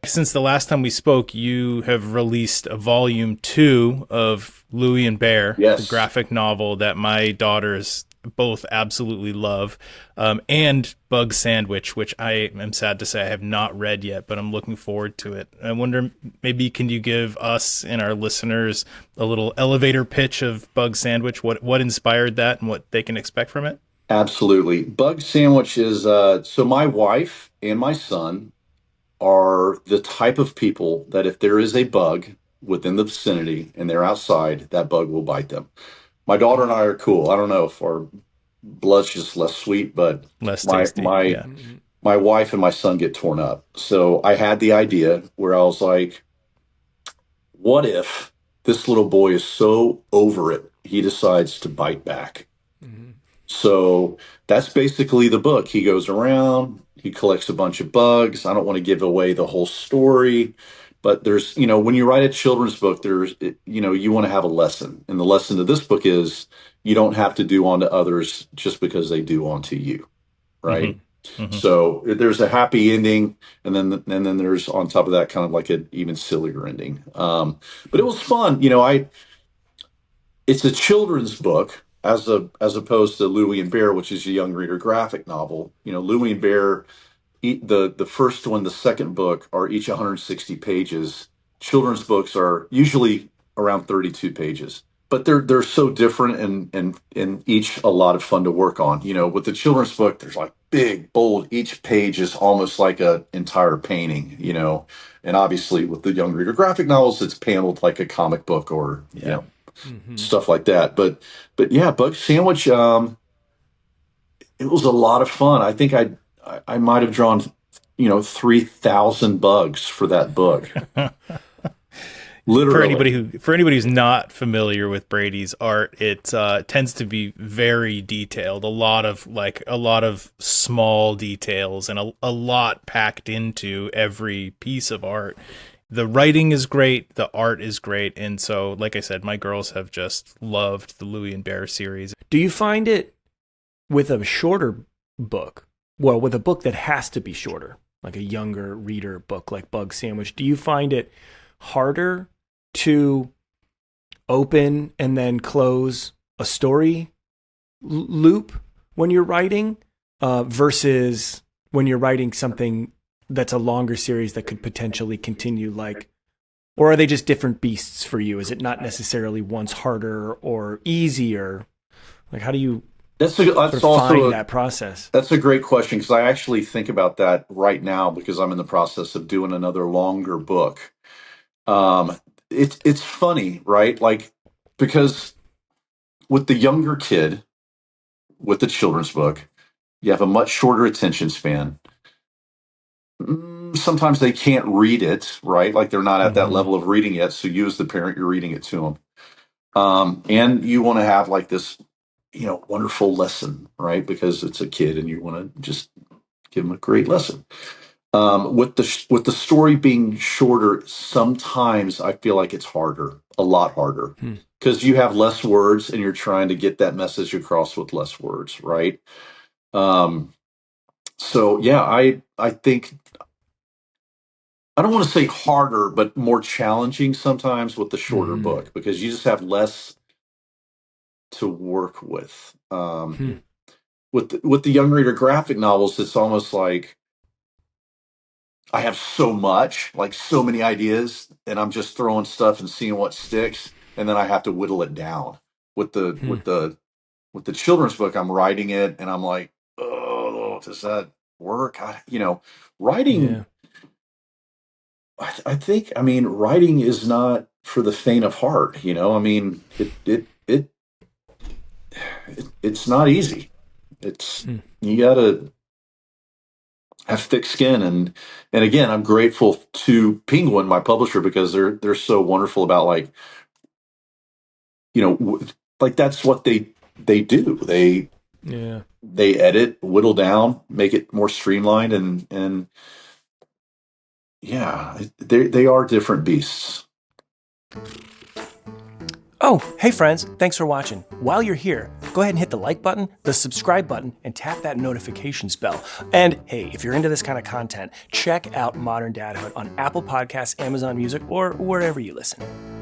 Since the last time we spoke, you have released a volume 2 of Louie and Bear, the Yes, graphic novel that my daughters both absolutely love, and Bug Sandwich, which I am sad to say I have not read yet, but I'm looking forward to it. I wonder, maybe can you give us and our listeners a little elevator pitch of Bug Sandwich? What inspired that and what they can expect from it? absolutely. Bug sandwich is so my wife and my son are the type of people that if there is a bug within the vicinity and they're outside, that bug will bite them. My daughter and I are cool. I don't know if our blood's just less sweet, but Less my tasty, my yeah. my wife and my son get torn up. So I had the idea where I was like, what if this little boy is so over it, he decides to bite back? Mhm. So that's basically the book. He goes around, he collects a bunch of bugs. I don't want to give away the whole story, but there's, when you write a children's book, you want to have a lesson. And the lesson of this book is you don't have to do unto others just because they do unto you, right? Mm-hmm. Mm-hmm. So there's a happy ending, and then there's on top of that kind of like an even sillier ending. But it was fun. It's a children's book as opposed to Louie and Bear, which is a young reader graphic novel. Louie and Bear, the first one, the second book are each 160 pages. Children's books are usually around 32 pages, but they're so different and each a lot of fun to work on. With the children's book, there's like big, bold. Each page is almost like an entire painting. And obviously with the young reader graphic novels, it's paneled like a comic book or Yeah. Mhm. stuff like that. But yeah, Bug Sandwich. It was a lot of fun. I think I might have drawn 3,000 bugs for that book, literally. For anybody who's not familiar with Brady's art, it tends to be very detailed. A lot of small details and a lot packed into every piece of art. The writing is great, the art is great, and so like I said, my girls have just loved the Louie and Bear series. Do you find it with a shorter book, well, with a book that has to be shorter, like a younger reader book like Bug Sandwich, do you find it harder to open and then close a story loop when you're writing versus when you're writing something that's a longer series that could potentially continue, like, or are they just different beasts for you? Is it not necessarily one's harder or easier? Like, how do you sort That's of also find that process? that's a great question because I actually think about that right now because I'm in the process of doing another longer book. It's funny, right? Like because with the younger kid with the children's book, you have a much shorter attention span. Sometimes they can't read it, right? Like they're not at that Mm-hmm. level of reading yet. So you, as the parent, you're reading it to them, and you want to have like this, wonderful lesson, right? Because it's a kid, and you want to just give them a great lesson. With the story being shorter, sometimes I feel like it's harder, a lot harder, Hmm. because you have less words, and you're trying to get that message across with less words, right? Um, so yeah, I think I don't want to say harder, but more challenging sometimes with the shorter Mm-hmm. book because you just have less to work with. Hmm. With the young reader graphic novels, it's almost like I have so much, like so many ideas, and I'm just throwing stuff and seeing what sticks, and then I have to whittle it down. With the Hmm. with the with the children's book, I'm writing it, and I'm like, oh, does that work? Writing. Yeah. I mean, writing is not for the faint of heart. I mean, it's not easy. It's Hmm. you gotta have thick skin, and again, I'm grateful to Penguin, my publisher, because they're so wonderful about like like that's what they do. Yeah. They edit, whittle down, make it more streamlined, and yeah, they are different beasts. Oh, hey friends, thanks for watching. While you're here, go ahead and hit the like button, the subscribe button, and tap that notifications bell. And hey, if you're into this kind of content, check out Modern Dadhood on Apple Podcasts, Amazon Music, or wherever you listen.